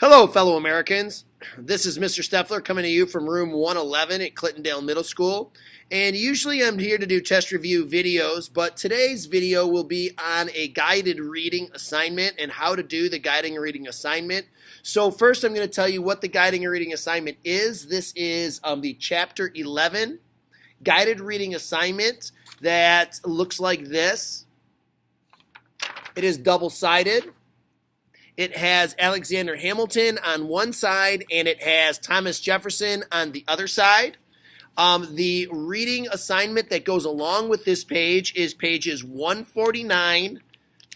Hello, fellow Americans. This is Mr. Steffler coming to you from room 111 at Clintondale Middle School. And usually I'm here to do test review videos, but today's video will be on a guided reading assignment and how to do the guiding reading assignment. So first I'm going to tell you what the guiding reading assignment is. This is the Chapter 11 guided reading assignment that looks like this. It is double-sided. It has Alexander Hamilton on one side, and it has Thomas Jefferson on the other side. The reading assignment that goes along with this page is pages 149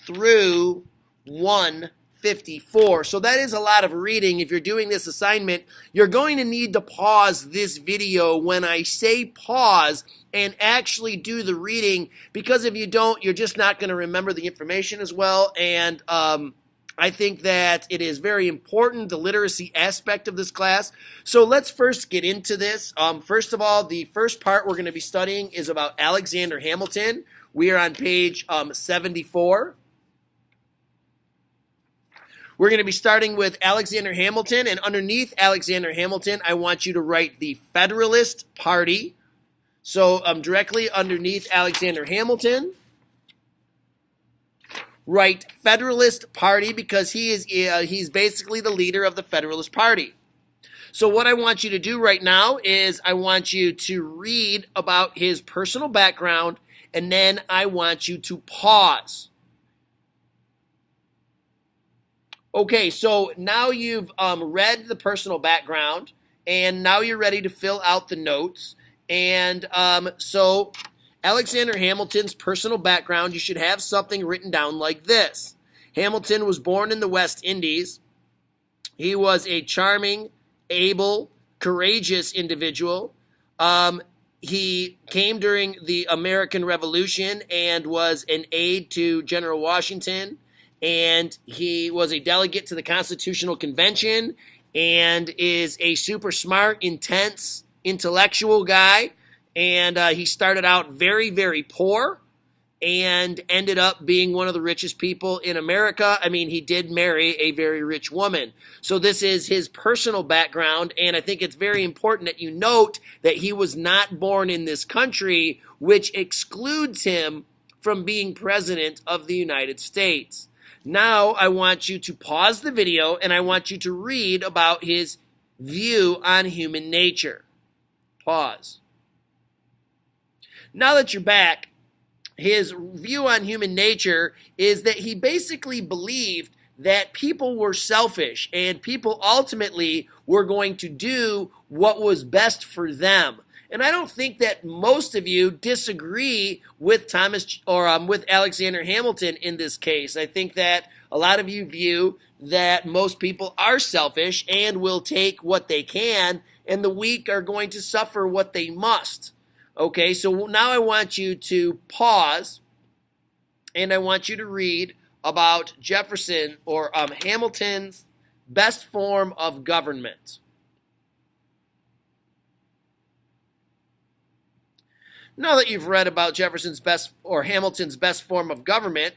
through 154. So that is a lot of reading. If you're doing this assignment, you're going to need to pause this video when I say pause and actually do the reading, because if you don't, you're just not going to remember the information as well. And I think that it is very important, the literacy aspect of this class. So let's first get into this. First of all, the first part we're going to be studying is about Alexander Hamilton. We are on page 74. We're going to be starting with Alexander Hamilton, and underneath Alexander Hamilton, I want you to write the Federalist Party. So directly underneath Alexander Hamilton, write Federalist Party, because he's basically the leader of the Federalist Party. So what I want you to do right now is I want you to read about his personal background, and then I want you to pause. Okay, so now you've read the personal background, and now you're ready to fill out the notes. And so Alexander Hamilton's personal background, you should have something written down like this. Hamilton was born in the West Indies. He was a charming, able, courageous individual. He came during the American Revolution and was an aide to General Washington. And he was a delegate to the Constitutional Convention and is a super smart, intense, intellectual guy. And he started out very, very poor and ended up being one of the richest people in America. I mean, he did marry a very rich woman. So this is his personal background, and I think it's very important that you note that he was not born in this country, which excludes him from being president of the United States. Now I want you to pause the video, and I want you to read about his view on human nature. Pause. Now that you're back, his view on human nature is that he basically believed that people were selfish and people ultimately were going to do what was best for them. And I don't think that most of you disagree with with Alexander Hamilton in this case. I think that a lot of you view that most people are selfish and will take what they can, and the weak are going to suffer what they must. Okay, so now I want you to pause, and I want you to read about Jefferson or Hamilton's best form of government. Now that you've read about Jefferson's best or Hamilton's best form of government,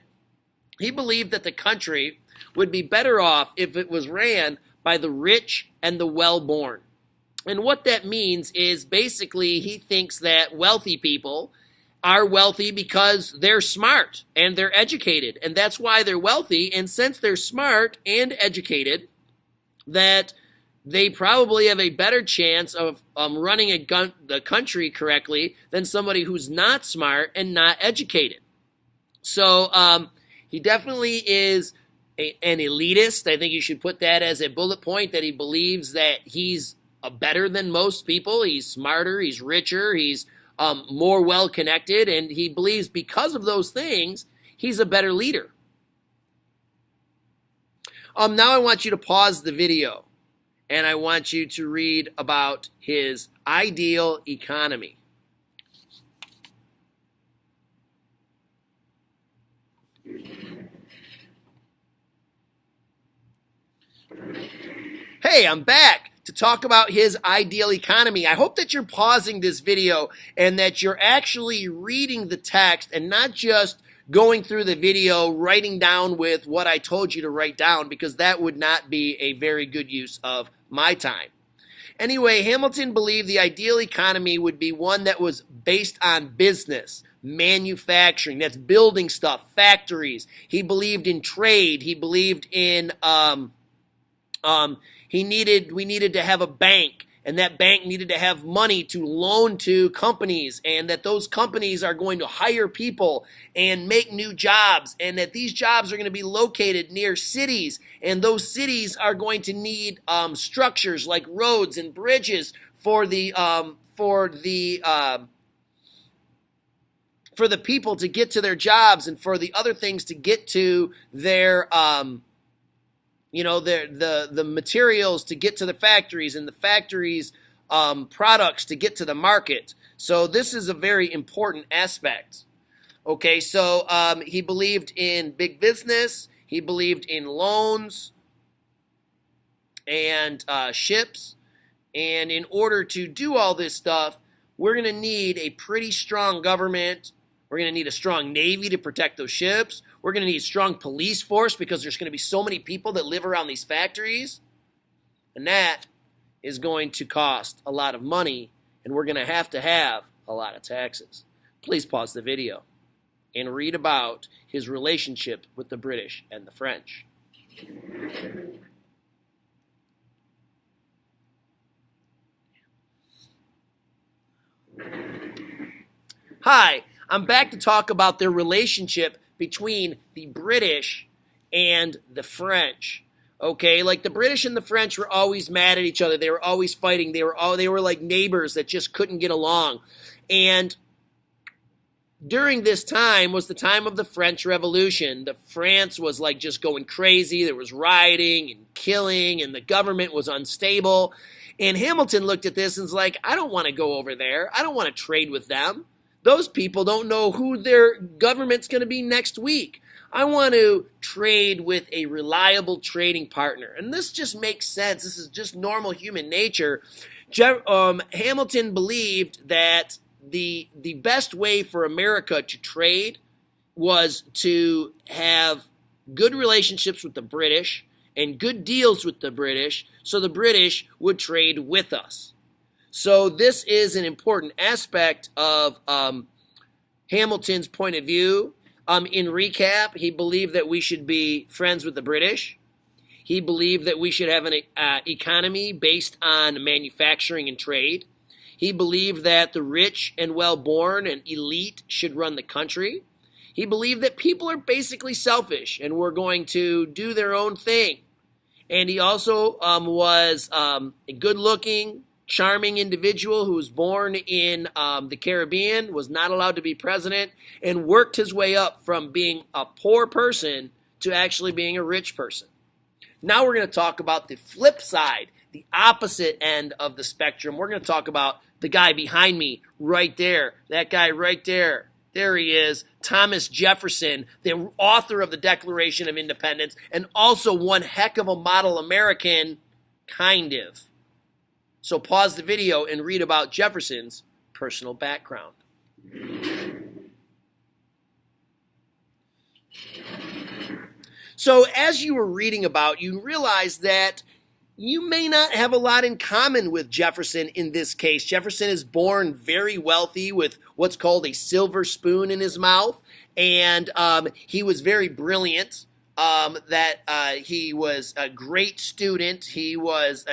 he believed that the country would be better off if it was ran by the rich and the well-born. And what that means is basically he thinks that wealthy people are wealthy because they're smart and they're educated. And that's why they're wealthy. And since they're smart and educated, that they probably have a better chance of running the country correctly than somebody who's not smart and not educated. So he definitely is an elitist. I think you should put that as a bullet point, that he believes that he's better than most people. He's smarter, he's richer, he's more well-connected, and he believes because of those things, he's a better leader. Now I want you to pause the video, and I want you to read about his ideal economy. Hey, I'm back to talk about his ideal economy. I hope that you're pausing this video and that you're actually reading the text and not just going through the video, writing down with what I told you to write down, because that would not be a very good use of my time. Anyway, Hamilton believed the ideal economy would be one that was based on business, manufacturing, that's building stuff, factories. He believed in trade. He believed in we needed to have a bank, and that bank needed to have money to loan to companies, and that those companies are going to hire people and make new jobs, and that these jobs are going to be located near cities, and those cities are going to need structures like roads and bridges for the people to get to their jobs, and for the other things to get to their the materials to get to the factories, and the factories products to get to the market. So this is a very important aspect. Okay, so he believed in big business. He believed in loans and ships. And in order to do all this stuff, we're going to need a pretty strong government. We're going to need a strong navy to protect those ships. We're going to need a strong police force because there's going to be so many people that live around these factories. And that is going to cost a lot of money, and we're going to have a lot of taxes. Please pause the video and read about his relationship with the British and the French. Hi, I'm back to talk about their relationship between the British and the French. Okay, like the British and the French were always mad at each other. They were always fighting. They were like neighbors that just couldn't get along. And during this time was the time of the French Revolution. France was like just going crazy. There was rioting and killing, and the government was unstable. And Hamilton looked at this and was like, I don't want to go over there. I don't want to trade with them. Those people don't know who their government's going to be next week. I want to trade with a reliable trading partner. And this just makes sense. This is just normal human nature. Hamilton believed that the best way for America to trade was to have good relationships with the British and good deals with the British, so the British would trade with us. So this is an important aspect of Hamilton's point of view. In recap, he believed that we should be friends with the British. He believed that we should have an economy based on manufacturing and trade. He believed that the rich and well-born and elite should run the country. He believed that people are basically selfish and were going to do their own thing. And he also was a good-looking, charming individual who was born in the Caribbean, was not allowed to be president, and worked his way up from being a poor person to actually being a rich person. Now we're going to talk about the flip side, the opposite end of the spectrum. We're going to talk about the guy behind me right there, that guy right there. There he is, Thomas Jefferson, the author of the Declaration of Independence, and also one heck of a model American, kind of. So pause the video and read about Jefferson's personal background. So as you were reading about, you realize that you may not have a lot in common with Jefferson in this case. Jefferson is born very wealthy with what's called a silver spoon in his mouth, and he was very brilliant. He was a great student. He was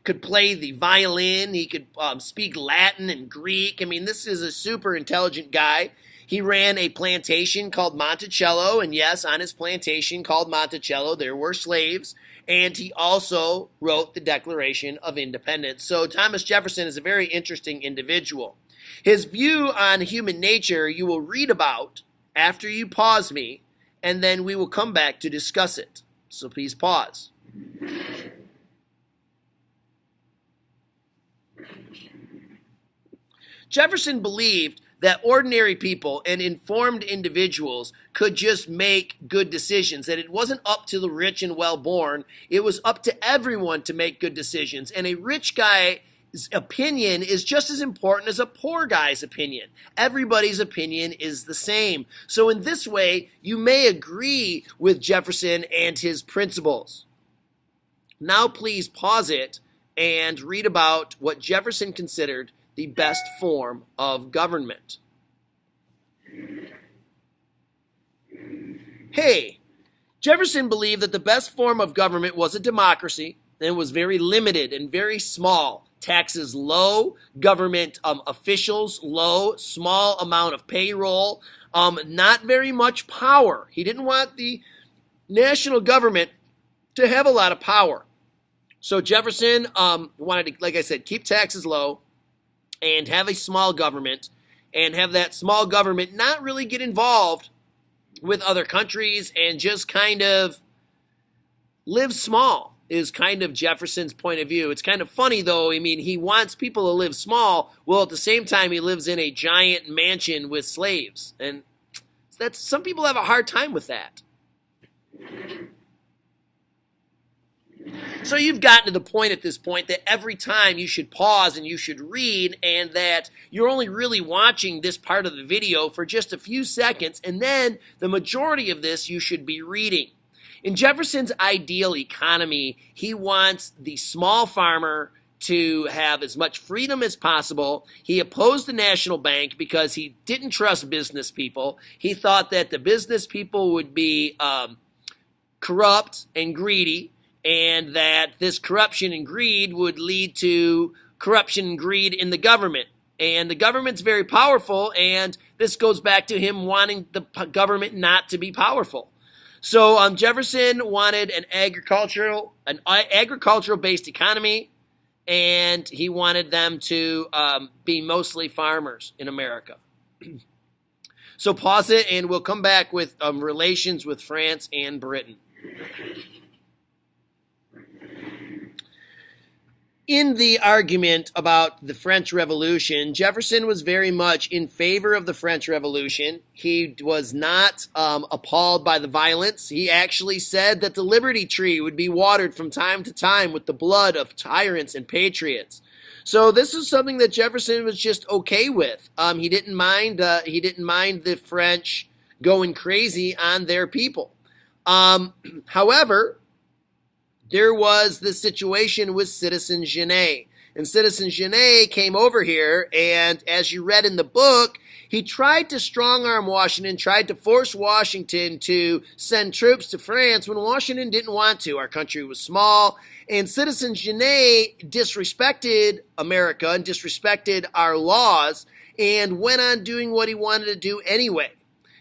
could play the violin. He could speak Latin and Greek. I mean, this is a super intelligent guy. He ran a plantation called Monticello, and yes, on his plantation called Monticello, there were slaves. And he also wrote the Declaration of Independence. So Thomas Jefferson is a very interesting individual. His view on human nature you will read about after you pause me, and then we will come back to discuss it. So please pause. Jefferson believed that ordinary people and informed individuals could just make good decisions, that it wasn't up to the rich and well-born, it was up to everyone to make good decisions. And a rich guy's opinion is just as important as a poor guy's opinion. Everybody's opinion is the same. So in this way, you may agree with Jefferson and his principles. Now please pause it and read about what Jefferson considered the best form of government. Hey, Jefferson believed that the best form of government was a democracy and was very limited and very small. Taxes low, government officials low, small amount of payroll, not very much power. He didn't want the national government to have a lot of power. So Jefferson wanted to, like I said, keep taxes low and have a small government and have that small government not really get involved with other countries and just kind of live small is kind of Jefferson's point of view. It's kind of funny, though. I mean, he wants people to live small, while at the same time he lives in a giant mansion with slaves. And that's, some people have a hard time with that. So you've gotten to the point at this point that every time you should pause and you should read, and that you're only really watching this part of the video for just a few seconds, and then the majority of this you should be reading. In Jefferson's ideal economy, he wants the small farmer to have as much freedom as possible. He opposed the national bank because he didn't trust business people. He thought that the business people would be corrupt and greedy, and that this corruption and greed would lead to corruption and greed in the government. And the government's very powerful, and this goes back to him wanting the government not to be powerful. So Jefferson wanted an agricultural-based economy, and he wanted them to be mostly farmers in America. So pause it, and we'll come back with relations with France and Britain. In the argument about the French Revolution, Jefferson was very much in favor of the French Revolution. He was not appalled by the violence. He actually said that the Liberty Tree would be watered from time to time with the blood of tyrants and patriots. So this is something that Jefferson was just okay with. He didn't mind the French going crazy on their people. However, there was the situation with Citizen Genet. And Citizen Genet came over here, and as you read in the book, he tried to strong-arm Washington, tried to force Washington to send troops to France when Washington didn't want to. Our country was small, and Citizen Genet disrespected America and disrespected our laws and went on doing what he wanted to do anyway.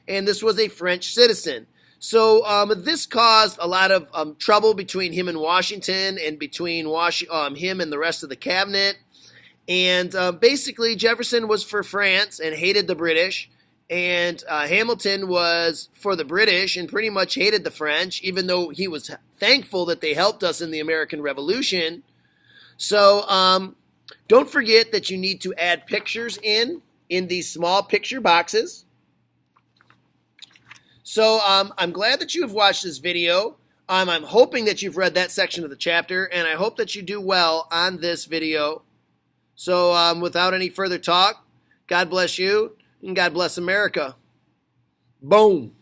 And this was a French citizen. So this caused a lot of trouble between him and Washington, and between him and the rest of the cabinet. And basically, Jefferson was for France and hated the British, and Hamilton was for the British and pretty much hated the French, even though he was thankful that they helped us in the American Revolution. So don't forget that you need to add pictures in these small picture boxes. So I'm glad that you have watched this video. I'm hoping that you've read that section of the chapter, and I hope that you do well on this video. So without any further talk, God bless you, and God bless America. Boom.